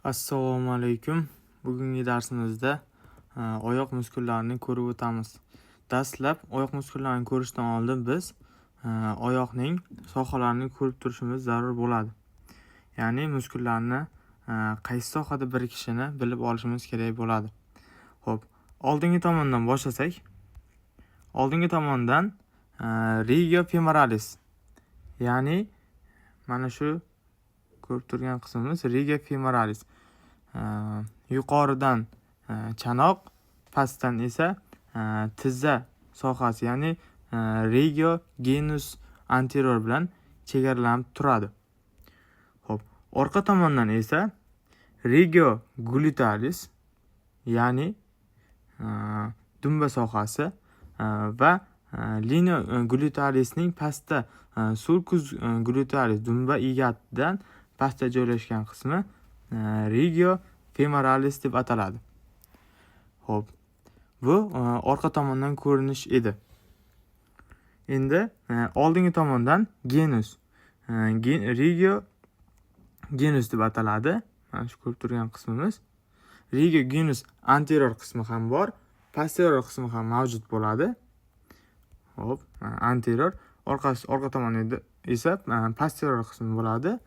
Assalomu alaykum. Bugungi darsimizda oyoq muskullarini ko'rib o'tamiz. Dastlab oyoq muskullarini ko'rishdan oldin biz oyoqning sohalarini ko'rib turishimiz zarur bo'ladi. Ya'ni muskullarni qaysi sohada birikishini bilib olishimiz kerak bo'ladi. Xo'p, oldingi tomondan boshlasak, oldingi tomondan regio femoralis, ya'ni mana shu ko'rib turgan qismimiz regio femoralis. Yuqoridan chanoq, pastdan esa tizza sohasi, ya'ni regio genus anterior bilan chegaralanib turadi. Xo'p, orqa tomondan esa regio glutalis, ya'ni dumba sohasi va linea glutalisning pastda sulcus glutalis dumba egatidan pastda joylashgan qismi regio femoralis deb ataladi. Xo'p, bu orqa tomondan ko'rinish edi. Endi oldingi tomondan genus, regio genus deb ataladi. Mana shu ko'rib turgan qismimiz. Regio genus anterior qismi ham bor, posterior qismi ham mavjud bo'ladi. Xo'p, anterior, orqa tomonda esa posterior qismi bo'ladi.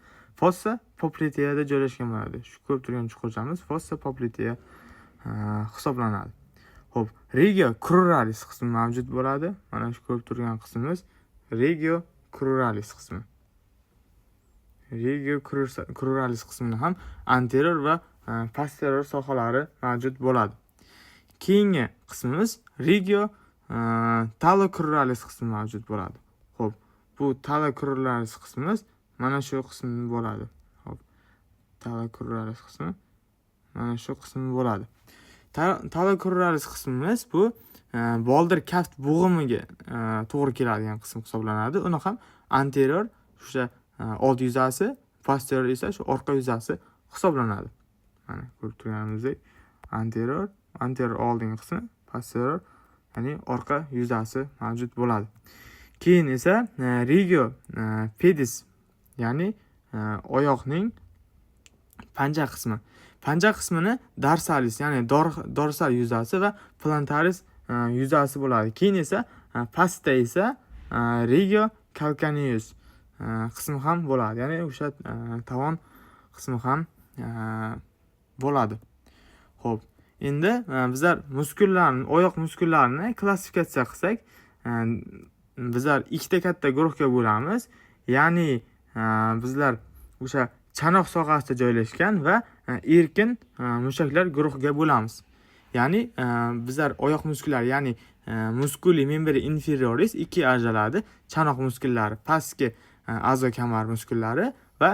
Fossa popliteada joylashgan bo'ladi. Shu ko'rib turgan chuqurchamiz fossa poplitea hisoblanadi. Xo'p, regio cruralis qismi mavjud bo'ladi. Mana shu ko'rib turgan qismimiz regio cruralis qismi. Regio cruralis qismida ham anterior va posterior sohalari mavjud bo'ladi. Keyingi qismimiz regio talocruralis qismi mavjud bo'ladi. Xo'p, bu talocruralis qismimiz mana shu qism bo'ladi. Xo'p, talocruralis qismi mana shu qism bo'ladi. Talocruralis qismimiz bu boldir kaft bo'g'imiga to'g'ri keladigan qism hisoblanadi. Uni ham anterior o'sha old yuzasi, posterior esa shu orqa yuzasi hisoblanadi. Mana ko'rib turganimizdek anterior oldingi qismi, posterior ya'ni orqa yuzasi mavjud bo'ladi. Keyin esa regio pedis, ya'ni oyoqning panja qismi. Panja qismini darsalis, ya'ni dorsal yuzasi va plantaris yuzasi bo'ladi. Keyin esa pastda esa regio calcaneus qismi ham bo'ladi. Ya'ni o'sha tovon qismi ham bo'ladi. Xo'p, endi bizlar oyoq muskullarini klassifikatsiya qilsak, bizlar ikkita katta guruhga bo'lamiz. Ya'ni bizlar o'sha chanoq sohasida joylashgan va erkin mushaklar guruhiga bo'lamiz. Ya'ni bizlar oyoq muskullari, ya'ni musculi membri inferioris ikkiga ajraladi. Chanoq muskullari, pastki a'zo kamar muskullari va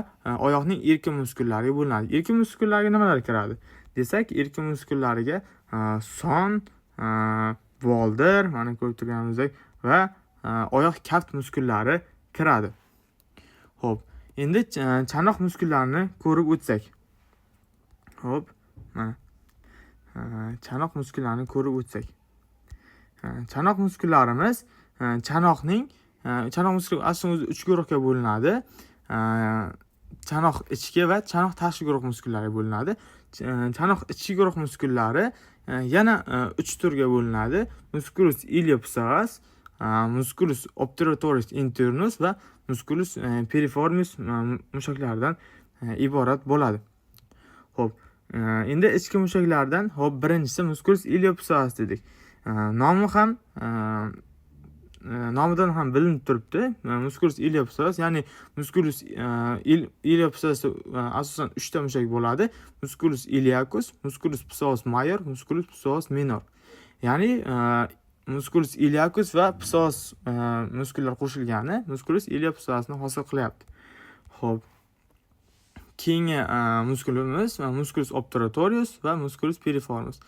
oyoqning erkin muskullariga bo'linadi. Erkin muskullarga nimalar kiradi desak, erkin muskullariga son, boldir, mana ko'rib turganimizdek va oyoq kaft muskullari kiradi. Xo'p, endi chanoq muskullarini ko'rib o'tsak. Xo'p, mana chanoq muskullarini ko'rib o'tsak. Chanoq muskullarimiz chanoq muskuli aslida 3 guruhga bo'linadi. Chanoq ichki va chanoq tashqi guruh muskullariga bo'linadi. Chanoq ichki guruh muskullari yana 3 turga bo'linadi. Musculus iliopsoas, musculus obturatoris internus va musculus piriformis mushaklaridan iborat bo'ladi. Xo'p, endi ichki mushaklardan birinchisi musculus iliopsoas dedik. Nomidan ham bilinib turibdi. Musculus iliopsoas, ya'ni musculus iliopsoas asosan 3 ta mushak bo'ladi. Musculus iliacus, musculus psoas major, musculus psoas minor. Ya'ni musculus iliacus va psoas muskullar qo'shilgani musculus iliopsoasni hosil qilyapti. Xo'p, keyingi muskulimiz musculus obturatorius va musculus piriformis.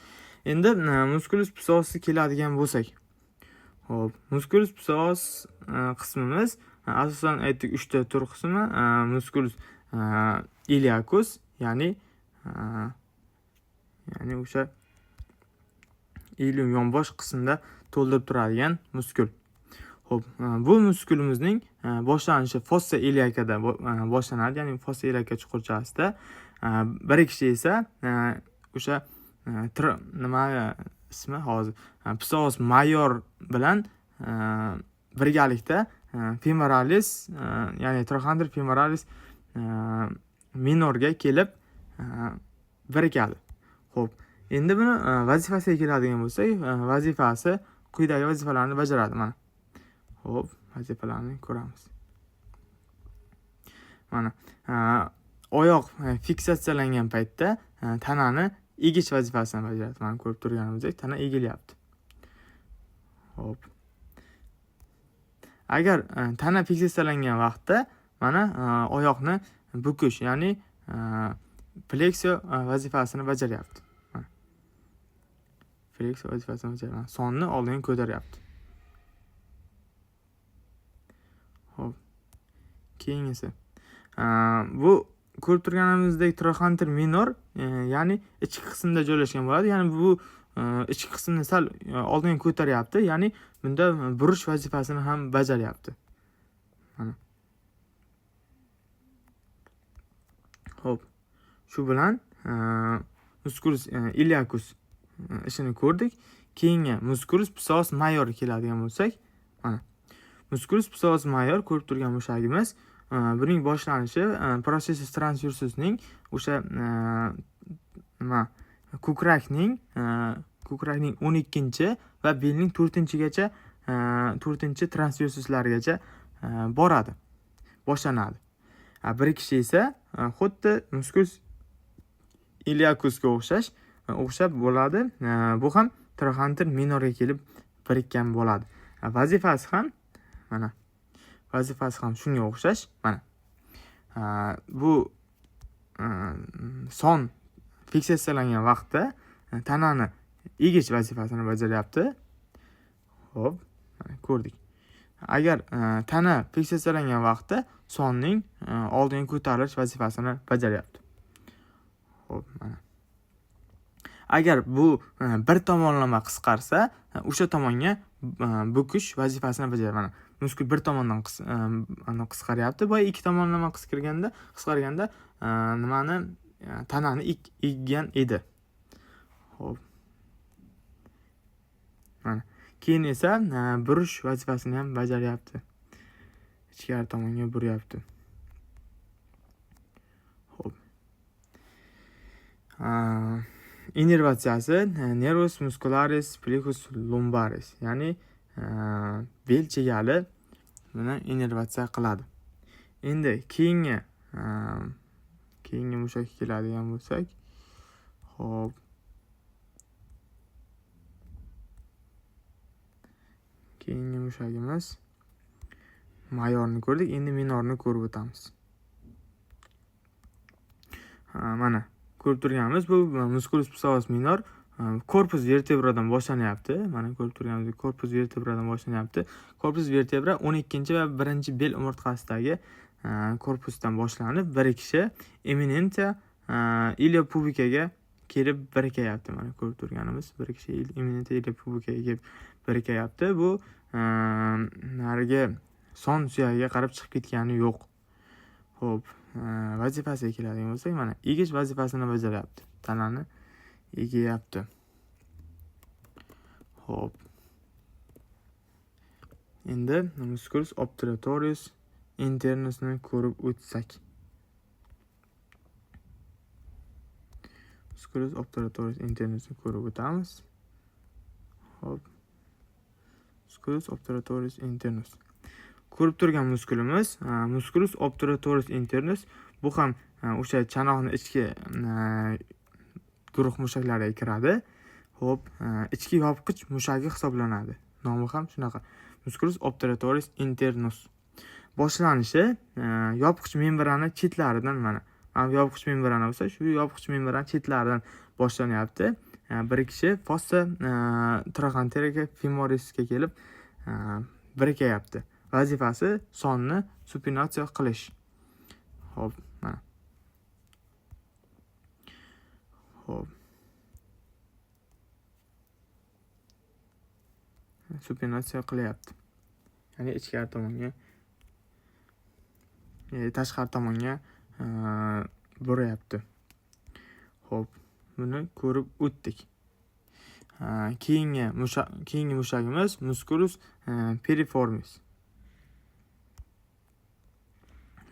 Endi musculus psoasga keladigan bo'lsak. Xo'p, musculus psoas qismimiz asosan aytdik 3 ta tur qismi. Musculus iliacus, ya'ni o'sha ilium yonbosh qismida to'ldirib turadigan muskul. Xo'p, bu muskulimizning boshlanishi fossa iliakada boshlanadi, ya'ni fossa iliaka chuqurchasida. Birikishi esa o'sha nima ismi hozir psoas major bilan birgalikda femoralis, ya'ni trochanter femoralis minorga kelib birikadi. Xo'p, endi buni vazifasiga keladigan bo'lsak, vazifasi quyidagi vazifalarni bajaradi. Mana. Xo'p, vazifalarni ko'ramiz. Mana, oyoq fiksatsiyalangan paytda tanani egish vazifasini bajaradi. Mana ko'rib turganimizdek, tana egilyapti. Xo'p. Agar tana fiksatsiyalangan vaqtda mana oyoqni bukish, ya'ni fleksiya vazifasini bajaryapti. Mana. Fleksiya vazifasini bajaryapti. Sonni oldinga ko'taryapti. Xo'p. Keyingisi. Bu ko'rib turganimizdek trochanter minor, ya'ni ichki qismda joylashgan bo'ladi. Ya'ni bu ichki qismni sal oldinga ko'taryapti, ya'ni bunda burish vazifasini ham bajaryapti. Mana. Xo'p. Shu bilan musculus iliacus ishini ko'rdik. Keyingi musculus psoas major keladigan bo'lsak, mana. Musculus psoas major ko'rib turgan mushagimiz, buning boshlanishi processus transversusning o'sha nima ko'krakning 12 va belning 4-gacha 4 transversuslarigacha boradi, boshlanadi. Birikishi esa xuddi musculus iliacusga o'xshab bo'ladi. Bu ham trochanter minorga kelib birikkan bo'ladi. Vazifasi ham shunga o'xshash. Mana. Bu son fiksatsiyalangan vaqtda tanani egish vazifasini bajaryapti. Xo'p, mana ko'rdik. Agar tana fiksatsiyalangan vaqtda sonning oldinga ko'tarilish vazifasini bajaryapti. Xo'p, mana. Agar bu bir tomonlama qisqarsa, o'sha tomonga bukish vazifasini bajaradi. Mana muskul bir tomondan qisqaryapti. Boya ikki tomonlama qisqarganda nimani tanani eggan edi. Xo'p. Mana. Keyin esa burish vazifasini ham bajaryapti. Ichkari tomonga buryapti. Xo'p. Innervatsiyasi nervus muscularis plius lumbaris, ya'ni bel chegali buni innervatsiya qiladi. Endi keyingi mushakka keladigan bo'lsak, xo'p. Keyingi mushagimiz mayorni ko'rdik, endi minorni ko'rib o'tamiz. Mana ko'rib turganimiz bu musculus psoas minor korpus vertebradan boshlanyapti. Mana ko'rib turganimizdek korpus vertebradan boshlanyapti. Korpus vertebra 12 va 1 bel umurtqasidagi korpusdan boshlanib birikishi eminentia iliopubikaga kelib birikayapti. Mana ko'rib turganimiz birikishi eminentia iliopubikaga kelib birikayapti. Bu nariga son suyagiga qarab chiqib ketgani yo'q. Xo'p, vazifasiga keladigan bo'lsak, mana egish vazifasini bajaryapti. Tanani egayapti. Xo'p. Endi musculus obturatorius internusni ko'rib o'tsak. Musculus obturatorius internusni ko'rib o'tamiz. Xo'p. Musculus obturatorius internus. Ko'rib turgan muskulimiz musculus obturatorius internus. Bu ham o'sha chanoqning ichki guruh mushaklariga kiradi. Xo'p, ichki yopqich mushagi hisoblanadi. Nomi ham shunaqa. Musculus obturatorius internus. Boshlanishi yopqich membrana chetlaridan, mana yopqich membrana bo'lsa, shu yopqich membrana chetlaridan boshlanyapti. Birikishi fossa trochanterica femorisga kelib birikayapti. Vazifasi sonni supinatsiya qilish. Xo'p, mana. Xo'p. Supinatsiya qilyapti. Ya'ni ichkari tomonga tashqari tomonga burayapti. Xo'p, buni ko'rib o'tdik. Keyingi mushagimiz musculus piriformis.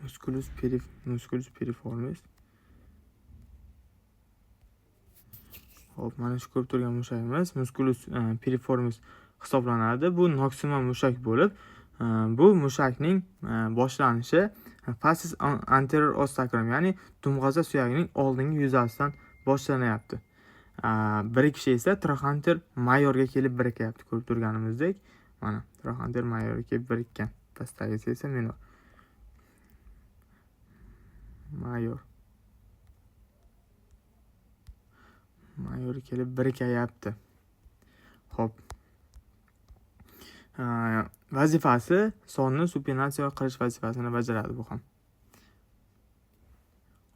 Musculus piriformis. Xo'p, mana shu ko'rib turgan mushagimiz musculus piriformis hisoblanadi. Bu noksimal mushak bo'lib, bu mushakning boshlanishi fascius anterior os sacrum, ya'ni dumg'aza suyagining oldingi yuzasidan boshlanyapti. Birikishi esa trochanter mayorga kelib birikyapti. Ko'rib turganimizdek, mana trochanter mayorga kelib birikkan. Pastdagisi esa minor. Mayor kelib birikayapti. Xo'p. Vazifasi sonni supinatsiya qilish vazifasini bajaradi bu ham.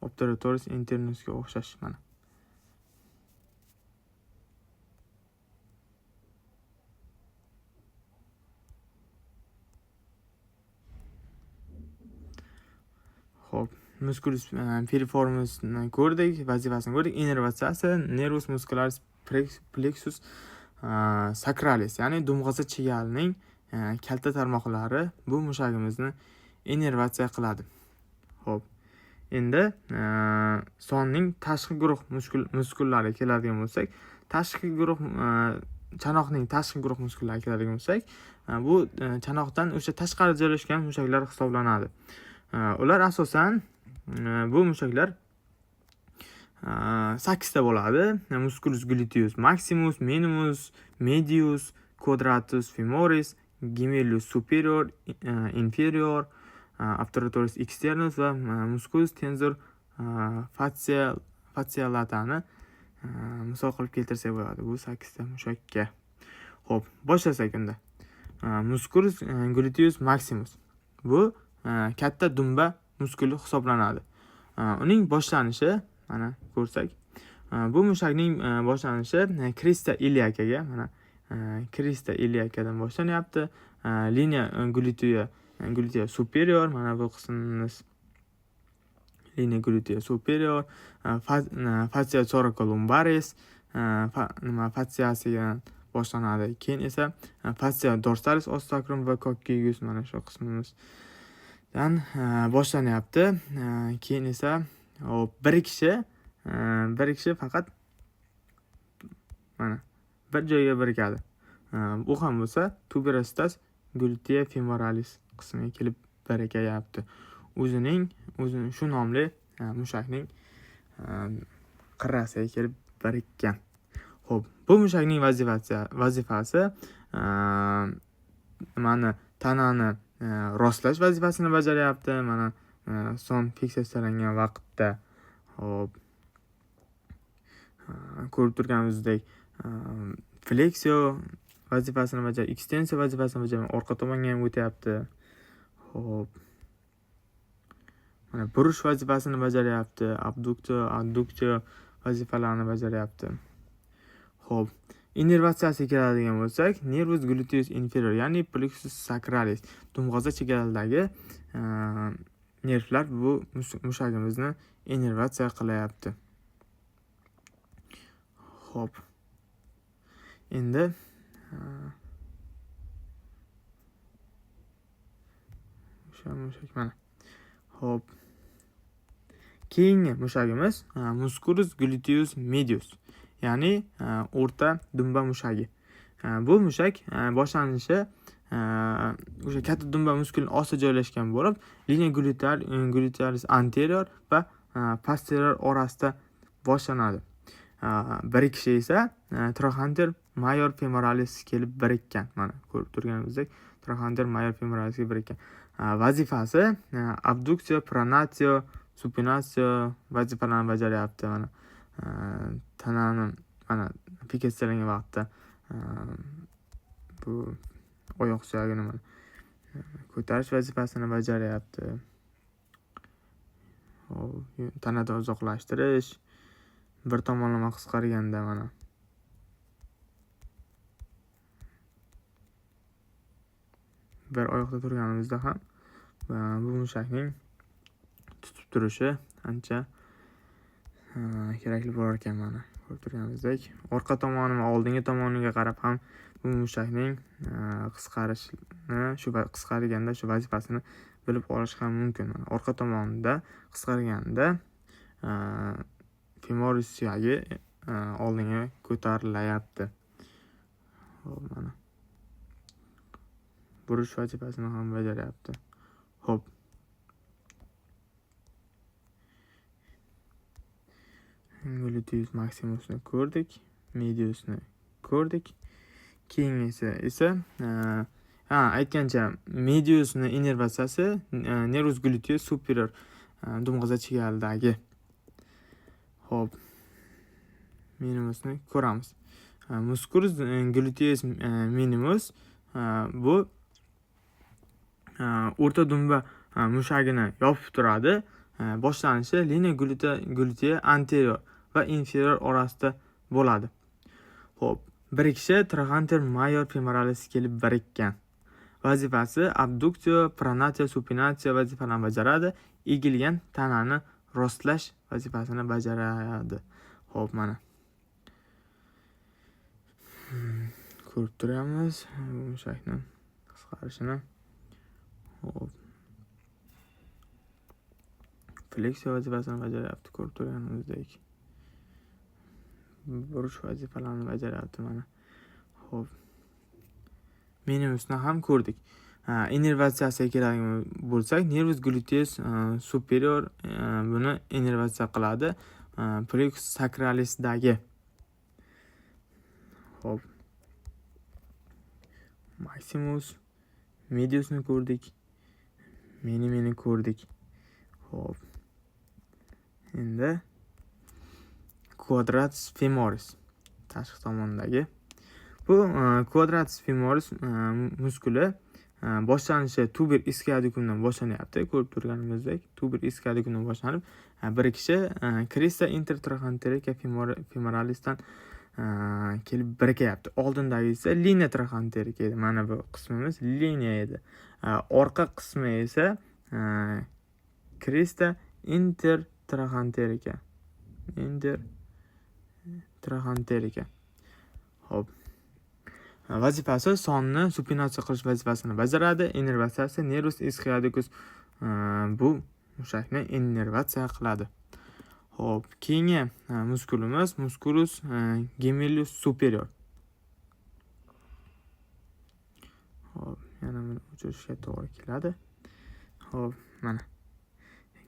Obturatoris internusga o'xshash mana. Xo'p, musculus piriformisni ko'rdik, vazifasini ko'rdik. Innervatsiyasi nervus muscularis plexus sacralis, ya'ni dumg'aza chigalining kalta tarmoqlari bu mushagimizni innervatsiya qiladi. Xo'p. Endi sonning tashqi guruh muskullariga keladigan bo'lsak, chanoqning tashqi guruh muskullariga keladigan bo'lsak, bu chanoqdan o'sha tashqari joylashgan mushaklar hisoblanadi. Ular asosan bu mushaklar 8 ta bo'ladi. Musculus gluteus maximus, minimus, medius, quadratus femoris, gemellus superior, inferior, obturatoris externus va musculus tensor fascialatani misol qilib keltirsak bo'ladi. Bu 8 ta mushakka. Xo'p, boshlasak unda. Musculus gluteus maximus. Bu katta dumba muskuli hisoblanadi. Uning boshlanishi mana ko'rsak, bu mushakning boshlanishi crista iliacaga, mana crista iliacadan boshlanyapti. Linea glutea superior, mana bu qismimiz linea glutea superior, fascia thoracolumbaris, fasciasidan boshlanadi. Keyin esa fascia dorsalis os sacrum va coccygeus, mana shu qismimiz dan boshlanyapti. Keyin esa birikishi faqat mana bir joyga birikadi. Bu ham bo'lsa tuberositas glutea femoralis qismiga kelib birikayapti. O'zining shu nomli mushakning qirrasiga kelib birikkan. Xo'p, bu mushakning vazifasi mana tanani rostlash vazifasini bajaryapti. Mana son fiksatsiyalangan vaqtda. Xo'p, ko'rib turganimizdek fleksio vazifasini bajarib, ekstensiya vazifasini bajarib, orqa tomonga ham o'tyapti. Xo'p, mana burish vazifasini bajaryapti, abduksiya vazifalarini bajaryapti. Xo'p, innervatsiyasiga keladigan bo'lsak, nervus gluteus inferior, ya'ni plexus sacralis, dumg'aza chegaralidagi nervlar bu mushagimizni innervatsiya qilyapti. Xo'p. Endi mushak mana. Xo'p. Keyingi mushagimiz musculus gluteus medius, ya'ni o'rta dumba mushagi. Bu mushak boshlanishi o'sha katta dumba muskulining ostida joylashgan bo'lib, linea glutealis anterior va posterior orasida boshlanadi. Birikishi esa trochanter major femoralis kelib birikkan. Mana ko'rib turganimizdek, trochanter major femoralisga birikkan. Vazifasi abduksiya, pronatio, supinatsiya vazifalarini bajaryapti. Mana tanani mana fiksatsiyalangan vaqtda bu oyoq suyagini mana ko'tarish vazifasini bajaryapti. Tanadan uzoqlashtirish, bir tomonlama qisqarganda mana bir oyoqda turganimizda ham bu mushakning turishi ancha kerakli bo'lar ekan. Mana ko'rib turganingizdek, orqa tomoni va oldingi tomoniga qarab ham bu mushakning qisqarganda shu vazifasini bilib olish ham mumkin. Mana orqa tomonida qisqarganda femoris suyagi oldinga ko'tarilyapti. Xo'p, mana burish vazifasini ham bajaryapti. Xo'p, gluteus maximusni ko'rdik, mediusni ko'rdik. Keyingisi esa aytgancha mediusni innervatsiyasi nervus gluteus superior dumg'iza chigalidagi. Xo'p, minimusni ko'ramiz. Musculus gluteus minimus bu o'rta dumba mushagini yopib turadi. Boshlanishi linea glutea anterior va inferior orasida bo'ladi. Xo'p, birikishi trochanter major femoralis kelib birikkan. Vazifasi abduksiya, pronatsiya, supinatsiya vazifalarini bajaradi. Egilgan tanani rostlash vazifasini bajaradi. Xo'p, mana ko'rib turamiz mushakni qisqarishini. Xo'p, fleksiya vazifasini bajaryapti, ko'rib turganimizdek. Burish vazifalarini bajaryapti mana. Xo'p, minimusni ham ko'rdik. Innervatsiyasiga keladigan bo'lsak, nervus gluteus superior buni innervatsiya qiladi. Plexus sacralisdagi. Xo'p, maximus, mediusni ko'rdik. Mini ko'rdik. Xo'p, endi quadratus femoris tashqi tomondagi. Bu quadratus femoris muskuli boshlanishi tuber ischiadicumdan boshlanyapti. Ko'rib turganimizdek, tuber ischiadicumdan boshlanib, birikishi crista intertrochanterica femoralisdan kelib birikyapti. Oldindagi esa linea trochanterica edi. Mana bu qismimiz linea edi. Orqa qismi esa crista intertrochanterica. Xo'p, vazifasi sonni supinatsiya qilish vazifasini bajaradi. Innervatsiyasi nervus ischiadicus bu mushakni innervatsiya qiladi. Xo'p, keyingi muskulimiz musculus gemellus superior. Xo'p, yana buni o'chirishga to'g'ri keladi. Xo'p, mana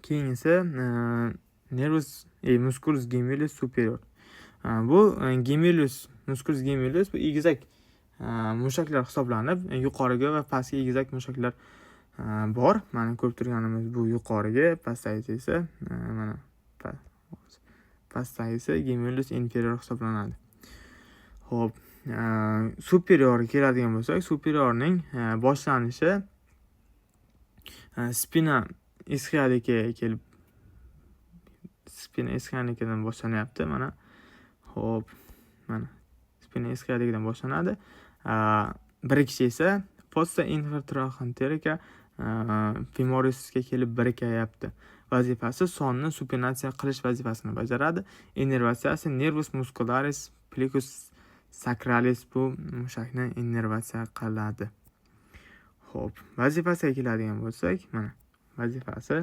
keyingisi nervus musculus gemellus superior. Bu musculus gemellus bu egizak mushaklar hisoblanib, yuqoriga va pastga egizak mushaklar bor. Mana ko'rib turganimiz bu yuqoriga, pastdagi esa mana pastdagi esa gemellus inferior hisoblanadi. Xo'p, superiorga keladigan bo'lsak, superiorning boshlanishi spina ischiadicadan boshlanyapti. Mana xo'p, mana spina ischiadicadan boshlanadi. Birikishi esa fossa intertrochanterica femorisga kelib birikyapti. Vazifasi sonni supinatsiya qilish vazifasini bajaradi. Innervatsiyasi nervus muscularis plexus sacralis bu mushakni innervatsiya qiladi. Xo'p, vazifasiga keladigan bo'lsak, mana vazifasi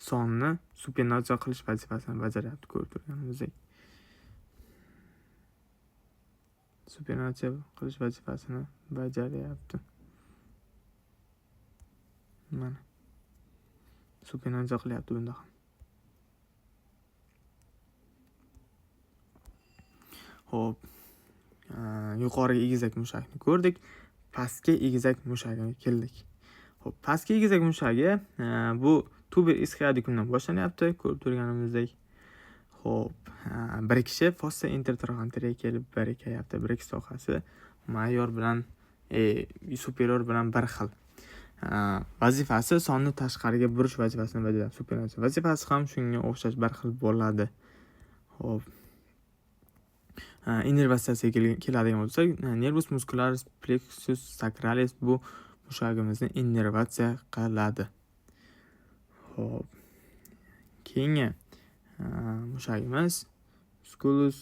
sonni supinatsiya qilish vazifasini bajaryapti. Ko'rib turganimizdek, supinatsiya qilish vazifasini bajaryapti. Mana supinatsiya qilyapti bunda ham. Xo'p, yuqoriga egizak mushakni ko'rdik, pastga egizak mushagiga keldik. Xo'p, pastga egizak mushagi bu tuber ischiadicumdan boshlanyapti, ko'rib turganimizdek. Xo'p, birikishi fossa intertrochanterica kelib birikyapti. Birikish sohasi major bilan superior bilan bir xil. Vazifasi sonni tashqariga burish vazifasini bajaradi. Supinatsiya vazifasi ham shunga o'xshash bir xil bo'ladi. Xo'p, innervatsiyasiga keladigan bo'lsak, nervus muscularis plexus sacralis bu mushagimizni innervatsiya qiladi. Xo'p. Keyingi mushagimiz musculus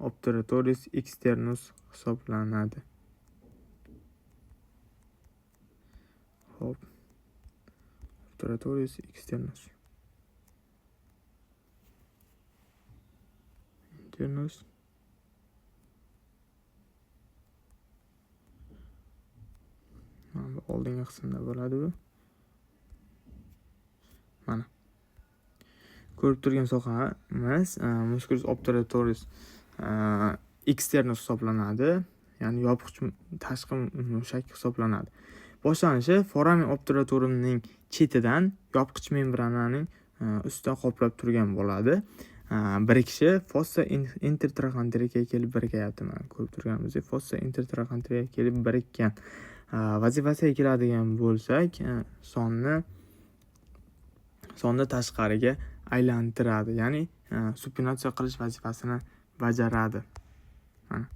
obturatorius externus hisoblanadi. Xo'p. Obturatorius externus. Internus. Mana oldingi qismda bo'ladi bu. Mana. Ko'rib turgan sohamiz musculus obturatorius externus hisoblanadi. Ya'ni yopiq tashqi mushak hisoblanadi. Boshlanishi foramen obturatoriumning chetidan yopqich membrananing ustida qoplab turgan bo'ladi. Birikishi fossa intertrachonteriyaga kelib birikayapti. Mana ko'rib turganimizdek fossa intertrachonteriyaga kelib birikkan. Vazifasiga keladigan bo'lsak, sonni tashqariga aylantiradi. Ya'ni supinatsiya qilish vazifasini bajaradi. Mana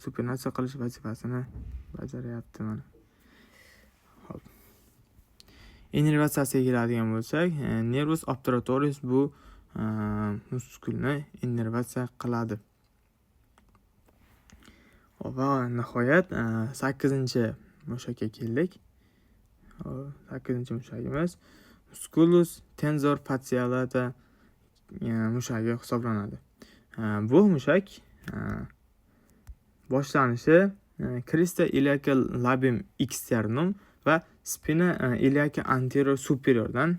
supinatsiya qilish vazifasini bajaryapti mana. Xo'p. Innervatsiyasiga keladigan bo'lsak, nervus obturatorius bu muskulni innervatsiya qiladi. Va nihoyat 8-mushakka keldik. 8-mushagimiz musculus tensor facialata mushagi hisoblanadi. Bu mushak boshlanishi crista iliaca labrum externum va spina iliaca anterior superiordan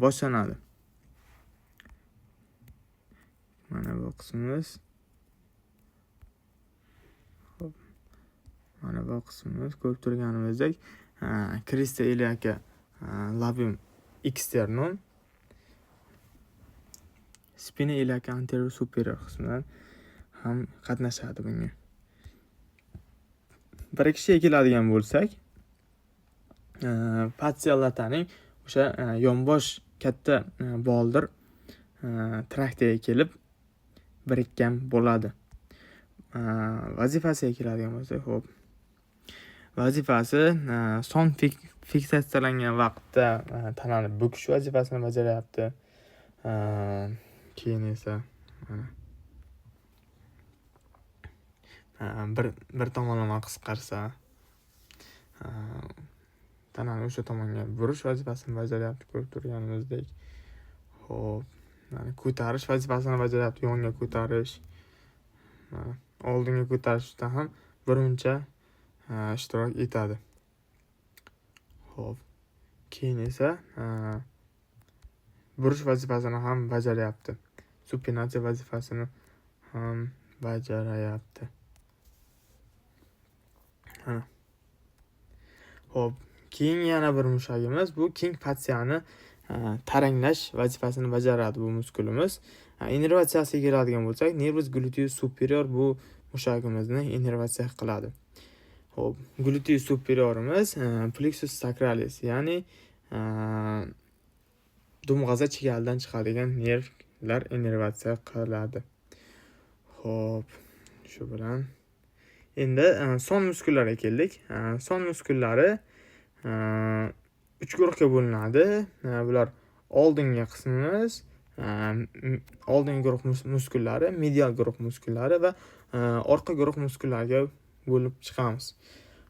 boshlanadi. Mana bu qismimiz. Xo'p. Mana bu qismimiz ko'rib turganimizdek crista iliaca labrum externum spina iliaca anterior superior qismidan ham qatnashadi bunga. Birikishiga keladigan bo'lsak, facialataning o'sha yonbosh katta boldir traktiga kelib birikkan bo'ladi. Vazifasiga keladigan bo'lsak, xo'p. Vazifasi son fiksatsiyalangan vaqtda tanani bukish vazifasini bajaryapti. Keyin esa bir tomonlama qisqarsa tanani o'sha tomonga burish vazifasini bajaryapti ko'rib turganimizdek. Xo'p, mana ko'tarish vazifasini bajaryapti, yonga ko'tarish. Oldinga ko'tarishda ham birmuncha ishtirok etadi. Xo'p. Keyin esa burish vazifasini ham bajaryapti. Supinatsiya vazifasini ham bajaryapti. Xo'p, keyin yana bir mushagimiz bu keng fatsiyani taranglash vazifasini bajaradi bu muskulimiz. Innervatsiyasiga keladigan bo'lsak, nervus gluteus superior bu mushagimizni innervatsiya qiladi. Xo'p, gluteus superiorimiz plexus sacralis, ya'ni dumg'aza chigalidan chiqadigan nervlar innervatsiya qiladi. Xo'p, shu bilan endi son muskullarga keldik. Son muskullari 3 guruhga bo'linadi. Bular oldingi qismimiz, oldingi guruh muskullari, medial guruh muskullari va orqa guruh muskullariga bo'lib chiqamiz.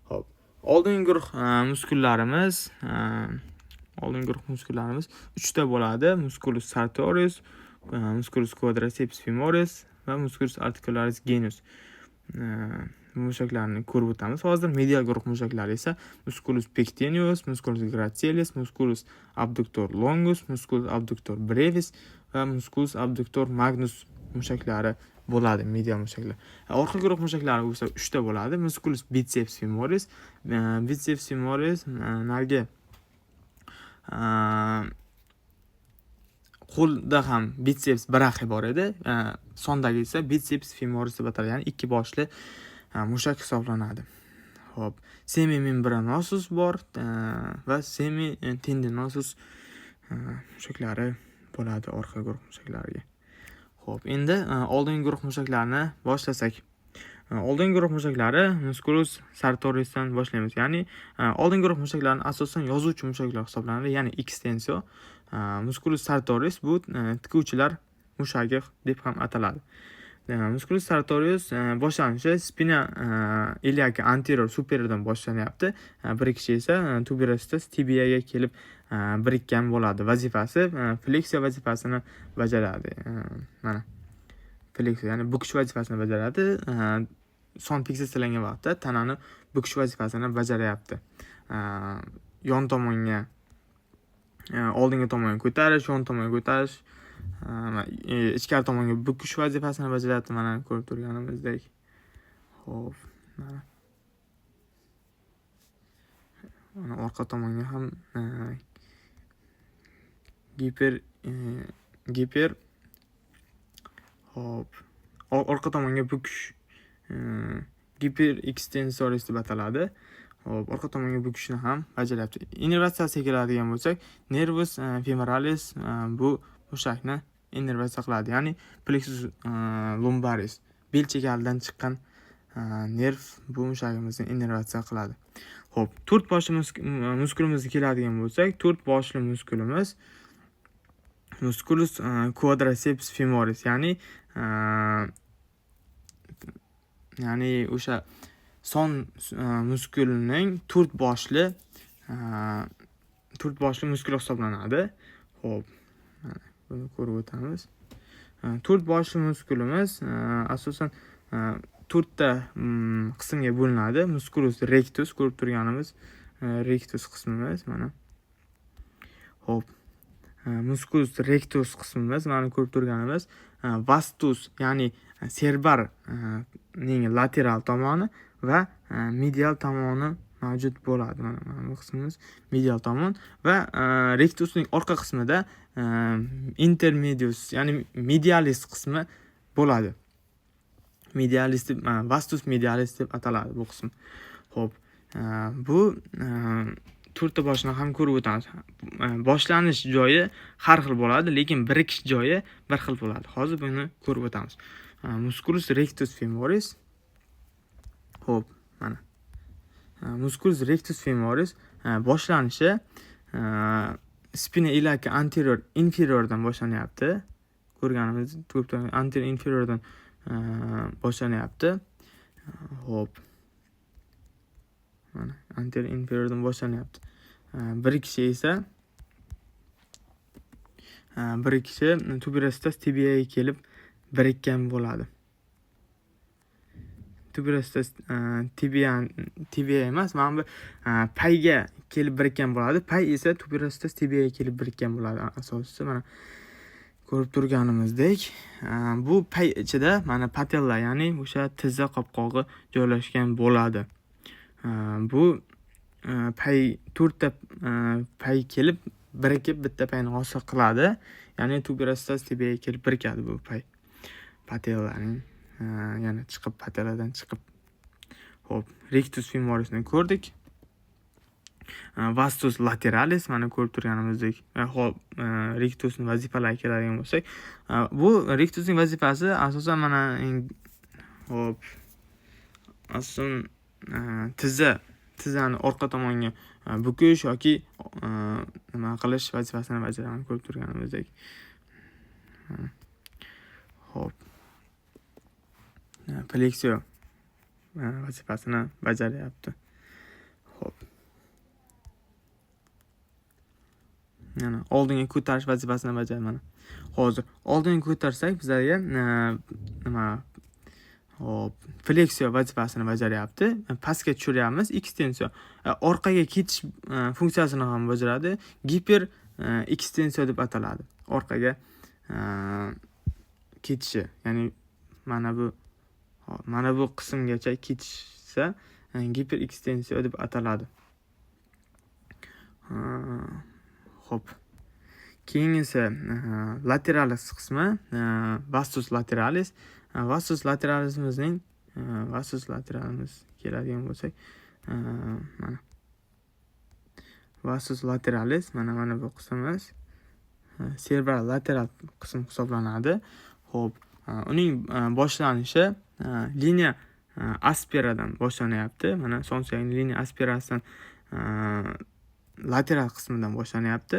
Xo'p, oldingi guruh muskullarimiz 3 ta bo'ladi. Musculus sartorius, musculus quadriceps femoris va musculus articularis genus. Mushaklarni ko'rib o'tamiz. Hozir medial guruh mushaklari esa musculus pectineus, musculus gracilis, musculus abductor longus, musculus abductor brevis va musculus abductor magnus mushaklari bo'ladi, medial mushaklar. Orqa guruh mushaklari esa 3 ta bo'ladi. Musculus biceps femoris, biceps femoris narga qo'lda ham biceps brachi bor edi. Sondagi esa biceps femoris deb ataladi, ya'ni ikki boshli mushak hisoblanadi. Xo'p, semimembranosus bor va semitendinosus mushaklari bo'ladi orqa guruh mushaklariga. Xo'p, endi oldingi guruh mushaklarini boshlasak. Oldingi guruh mushaklari musculus sartoriusdan boshlaymiz. Ya'ni oldingi guruh mushaklari asosan yozuvchi mushaklar hisoblanadi, ya'ni extensio. Musculus sartorius bu tikuvchilar mushagi deb ham ataladi. Musculus sartorius boshlanishi spina iliaca anterior superiordan boshlanyapti. Birikishi esa tuberositas tibiaga kelib birikkan bo'ladi. Vazifasi fleksiya vazifasini bajaradi. Mana fleksiya, ya'ni bukish vazifasini bajaradi. Son fiksiyalangan vaqtda tanani bukish vazifasini bajaryapti. Yon tomonga oldingi tomonga ko'tarish, yon tomonga ko'tarish, ichkari tomonga bukish vazifasini bajaryapti. Mana ko'rib turganimizdek. Xo'p, mana orqa tomonga ham giper hop orqa tomonga bukish giper extensoris deb ataladi. Hop, orqa tomonga bukishni ham bajaryapti. Innervatsiyasiga keladigan bo'lsak, nervus femoralis bu mushakni innervatsiya qiladi. Ya'ni plexus lumbaris bel chekalidan chiqqan nerv bu mushagimizni innervatsiya qiladi. Xo'p, to'rt boshli muskulimizga keladigan bo'lsak, to'rt boshli muskulimiz musculus quadriceps femoris, ya'ni o'sha son muskulining to'rt boshli muskul hisoblanadi. Xo'p, buni ko'rib o'tamiz. To'rt boshli muskulimiz asosan to'rtta qismga bo'linadi. Musculus rectus ko'rib turganimiz rectus qismimiz mana. Xo'p, musculus rectus qismimiz mana ko'rib turganimiz vastus, ya'ni serbar ning lateral tomoni va medial tomoni mavjud bo'ladi. Mana bu qismimiz medial tomon va rectusning orqa qismida intermedius, ya'ni medialis qismi bo'ladi. Medialis deb, vastus medialis deb ataladi bu qism. Xo'p, bu to'rtta boshni ham ko'rib o'tamiz. Boshlanish joyi har xil bo'ladi, lekin birikish joyi bir xil bo'ladi. Hozir buni ko'rib o'tamiz. Musculus rectus femoris. Xo'p, mana. Musculus rectus femoris boshlanishi spina iliaca anterior inferiordan boshlanyapti. Ko'rganimiz anterior inferiordan boshlanyapti. Xo'p. Mana anterior inferiordan boshlanyapti. Birikishi esa tuberositas tibiaga kelib birikkan bo'ladi. Tuberositas tibia emas, mana bu payga kelib birikkan bo'ladi. Pay esa tuberositas tibiaga kelib birikkan bo'ladi. Asosiysi mana ko'rib turganimizdek, bu pay ichida mana patella, ya'ni o'sha tizza qopqog'i joylashgan bo'ladi. Bu pay to'rtta pay kelib birikib bitta payni hosil qiladi. Ya'ni tuberositas tibiaga kelib birikadi bu pay. Patellaning yana chiqib patelladan chiqib. Xo'p, rectus femorisni ko'rdik. Vastus lateralis mana ko'rib turganimizdek. Xo'p, rectusning vazifalariga keladigan bo'lsak, bu rectusning vazifasi asosan mana asosan tizzani orqa tomonga bukish yoki nima qilish vazifasini bajaradi ko'rib turganimizdek. Xo'p, fleksiya vazifasini bajaryapti. Xo'p, yana oldinga ko'tarish vazifasini bajaradi mana. Hozir oldinga ko'tarsak bizlarga nima fleksiya vazifasini bajaryapti. Pastga tushiryapmiz, ekstensiya. Orqaga ketish funksiyasini ham bajaradi. Giper ekstensiya deb ataladi. Orqaga ketishi, ya'ni mana bu qismgacha ketishsa giper ekstensiya deb ataladi. Xo'p. Keyingisi lateralis qismi, vastus lateralis. Vastus lateralisimizning vastus lateralis keladigan bo'lsak, mana vastus lateralis mana bu qismimiz cerebral lateral qism hisoblanadi. Xo'p, uning boshlanishi liniya aspiradan boshlanyapti. Mana son suyagining liniya aspirasidan lateral qismidan boshlanyapti.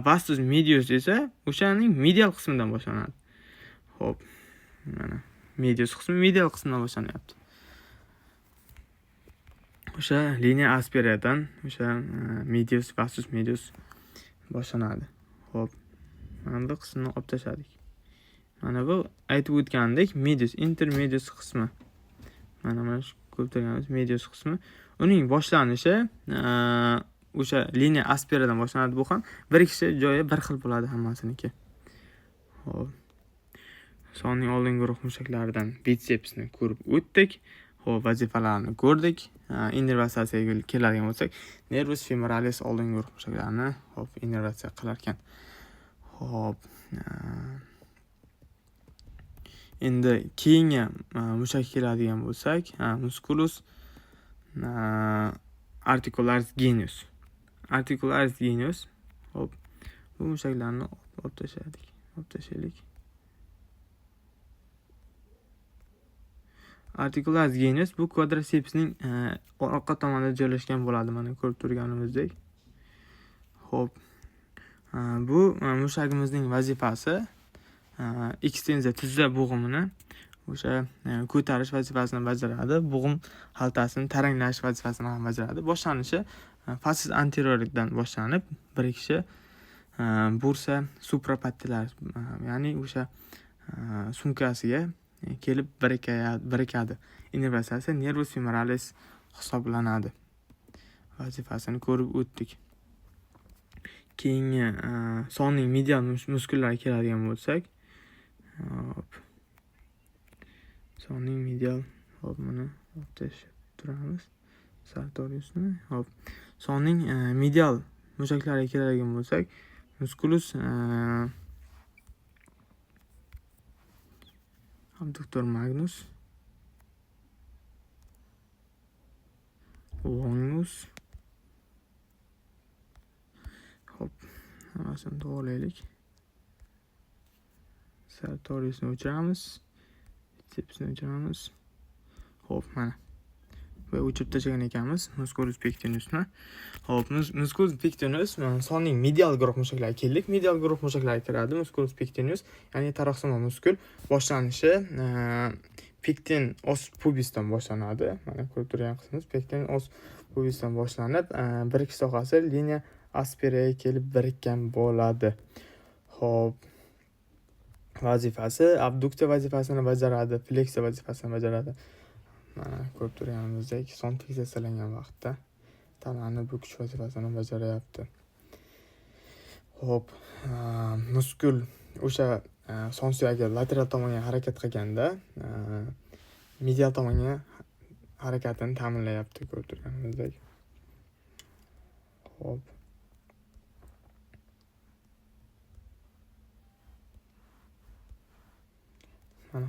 Vastus medius esa o'shaning medial qismidan boshlanadi. Xo'p, mana medius qismi medial qismidan boshlanyapti. O'sha liniya aspiradan o'sha medius vastus medius boshlanadi. Xo'p, mana bu qismni olib tashladik. Mana bu aytib o'tgandek medius intermedius qismi. Mana shu ko'rib turganimiz medius qismi. Uning boshlanishi o'sha liniya aspiradan boshlanadi. Bu ham bir ikkita joyi bir xil bo'ladi hammasiniki. Xo'p. Sonning oldingi guruh mushaklaridan bitsepsni ko'rib o'tdik. Xo'p, vazifalarni ko'rdik. Innervatsiyaga keladigan bo'lsak, nervus femoralis oldingi guruh mushaklarini innervatsiya qilar ekan. Xo'p. Endi keyingi mushak keladigan bo'lsak, musculus articularis genius. Articularis genius. Xo'p. Bu mushaklarni olib tashlaylik. Articularis genius bu quadricepsning orqa tomonida joylashgan bo'ladi, mana ko'rib turganimizdek. Xo'p. Bu mushagimizning vazifasi ekstenziya tizza bo'g'imini o'sha ko'tarish vazifasini bajaradi. Bo'g'im xaltasini taranglash vazifasini ham bajaradi. Boshlanishi fasciculus anteriordan boshlanib, birikishi bursa suprapatellaris, ya'ni o'sha sumkasiga kelib birikadi. Innervatsiyasi nervus femoralis hisoblanadi. Vazifasini ko'rib o'tdik. Keyingi sonning medial muskullariga keladigan bo'lsak, sonning medial, mana olib tashlab turamiz sartoriusni. Hop. Sonning medial mushaklariga keladigan bo'lsak, musculus abductor magnus, longus. Hop, hammasini to'g'rilaylik. Sartoriusni o'chiramiz, bitsepsni o'chiramiz. Hop, mana va o'chirib tashlagan ekanmiz musculus pectinusni. Hop, musculus pectinus sonning medial guruh mushaklariga keldik. Medial guruh mushaklariga kiradi musculus pectinus, ya'ni taroqsimon muskul. Boshlanishi pectin os pubisdan boshlanadi. Mana ko'rib turgan qismimiz pectin os pubisdan boshlanib, birikish sohasi liniya aspiraga kelib birikkan bo'ladi. Hop. Vazifasi abduksiya vazifasini bajaradi, fleksiya vazifasini bajaradi. Mana ko'rib turganimizdek, son fiksiyalangan vaqtda tanani bukish vazifasini bajaryapti. Hop, muskul o'sha son suyagi lateral tomonga harakat qilganda medial tomonga harakatini ta'minlayapti, ko'rib turganimizdek. Hop. Mana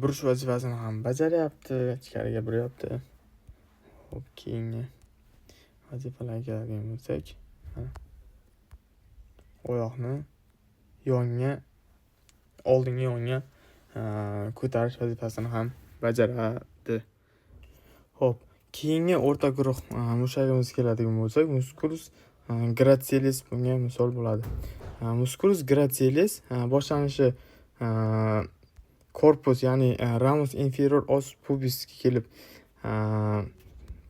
burish vazifasini ham bajaryapti, ichkariga buryapti. Hop, keyingi vazifalarga keladigan bo'lsak, oyoqni oldingi yonga ko'tarish vazifasini ham bajaradi. Hop, keyingi o'rta guruh mushagimiz keladigan bo'lsak, musculus gracilis bunga misol bo'ladi. Musculus gracilis boshlanishi korpus, ya'ni ramus inferior os pubis kelib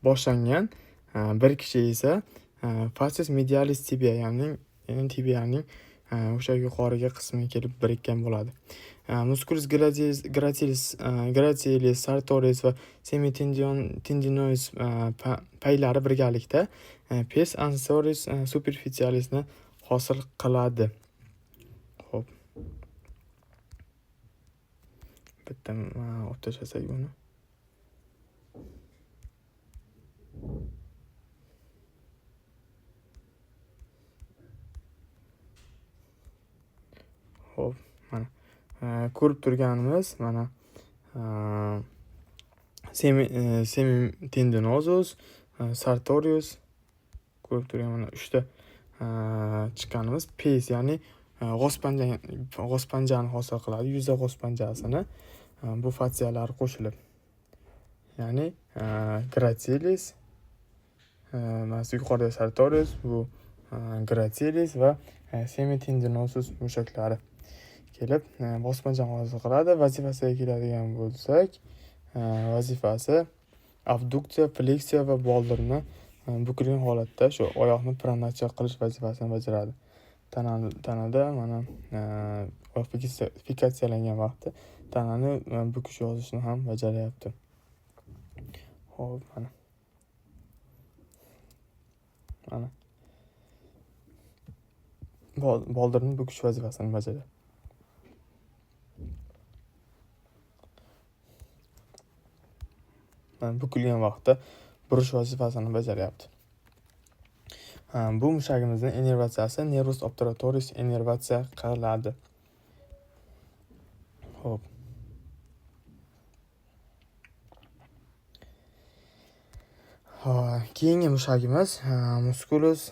boshlangan. Bir kishi esa fasciculus medialis tibia, ya'ni tibianing o'sha yuqoriga qismiga kelib birikkan bo'ladi. Musculus gracilis sartorius va semitendinosus paylari birgalikda pes accessoris superficialisni hosil qiladi. Xo'p. Bitta olib tashlasak buni. Xo'p, mana ko'rib turganimiz mana semitendinosus, sartorius ko'rib turgan mana 3 ta chiqqanimiz pes, ya'ni g'oz panjani hosil qiladi, yuza g'oz panjasini. bu fatsiyalar qo'shilib, ya'ni gratilis, mana yuqorida sartorius, bu gratilis va semitendinosus mushaklari kelib bosmajan hosil qiladi. Vazifasiga keladigan bo'lsak, vazifasi abduksiya, fleksiya va boldirni bukilgan holatda shu oyoqni pronatsiya qilish vazifasini bajaradi. Tanada mana oyoq fikatsiyalangan vaqtda tanani bukish yozishni ham bajaryapti. Xo'p, mana boldirni bukish vazifasini bajaradi. Bukilgan vaqtda burish vazifasini bajaryapti. Bu mushagimizning innervatsiyasi nervus obturatoris innervatsiya qiladi. Xo'p. Keyingi mushagimiz musculus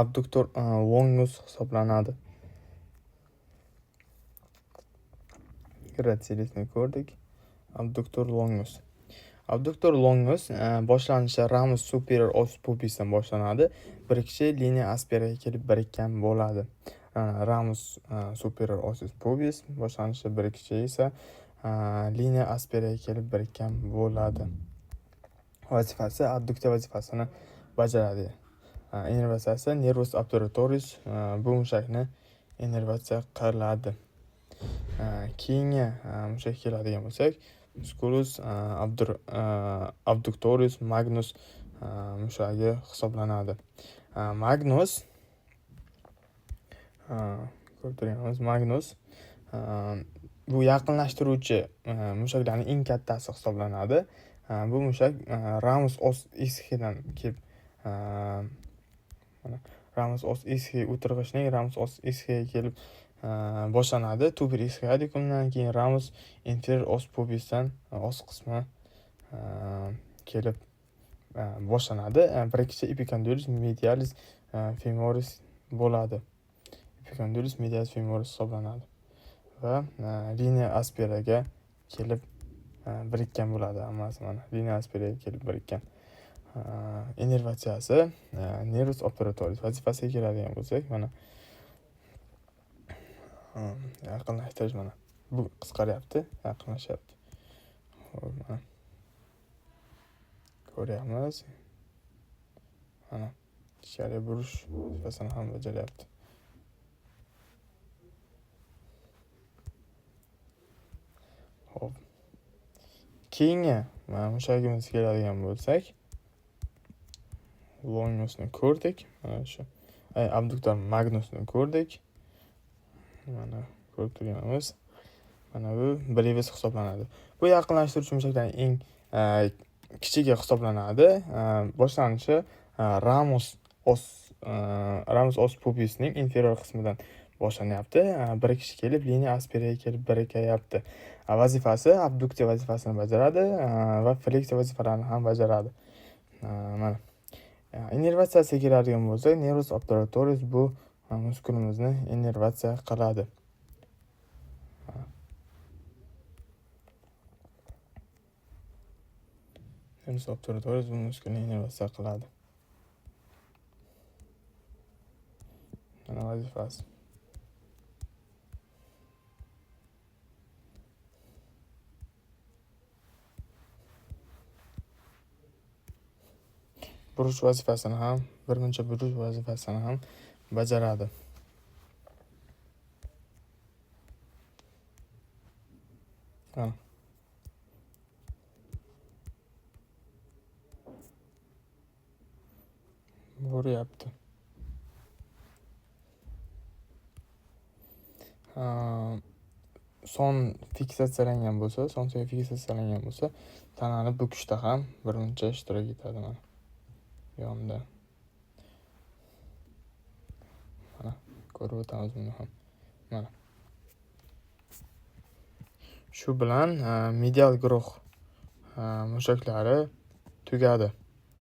abductor longus hisoblanadi. Gratilisni ko'rdik. Abductor longus boshlanishi ramus superior os pubisdan boshlanadi. Birikishi linea asperaga kelib birikkan bo'ladi. Ramus superior os pubis boshlanishi, birikishi esa linea asperaga kelib birikkan bo'ladi. Vazifasi adduktsiya vazifasini bajaradi. Innervatsiyasi nervus obturatoris, bu mushakni innervatsiya qiladi. Keyingi mushak keladigan bo'lsak, musculus abductoris magnus mushagi hisoblanadi. Magnus ko'rib turganimiz Magnus bu yaqinlashtiruvchi mushaklarning eng kattasi hisoblanadi. Bu mushak ramus os ischidan kelib ramus os ischia o'tirg'ichning ramus os ischiaga kelib boshlanadi. Tuber ischiadik, undan keyin ramus inferior os pubisdan os qismi kelib boshlanadi. Birikishi epicondylus medialis femoris bo'ladi. Epicondylus medialis femoris hisoblanadi va linea asperaga kelib birikkan bo'ladi. Hammasi mana linea asperaga kelib birikkan. Innervatsiyasi nervus obturatoris. Vazifasiga keladigan bo'lsak, mana yaqinlashtirish, mana bu qisqaryapti, yaqinlashyapti. Mana ko'ryapmiz. Mana ichkariga burish vazifasini ham bajaryapti. Xo'p. Keyingi mushagimizga keladigan bo'lsak, longusni ko'rdik. Mana shu abductor magnusni ko'rdik. Mana ko'rib turganimiz mana bu brevis hisoblanadi. Bu yaqinlashtiruvchi mushaklarning eng kichigi hisoblanadi. Boshlanishi ramus os pubisning inferior qismidan boshlanyapti. Birikishi kelib linea asperaga kelib birikayapti. Vazifasi abduksiya vazifasini bajaradi va fleksiya vazifalarini ham bajaradi. Mana innervatsiyasiga keladigan bo'lsak, nervus obturatoris bu muskulimizni innervatsiya qiladi. Nervus obturatoris bu muskulni innervatsiya qiladi. Mana vazifasi. Burish vazifasini ham, birmuncha burish vazifasini ham bajaradi. Buryapti. Son fiksatsiyalangan bo'lsa, tanani bukishda ham birmuncha ishtirok etadi. Mana yonda. Mana ko'rib o'tamiz buni ham. Mana. Shu bilan medial guruh mushaklari tugadi.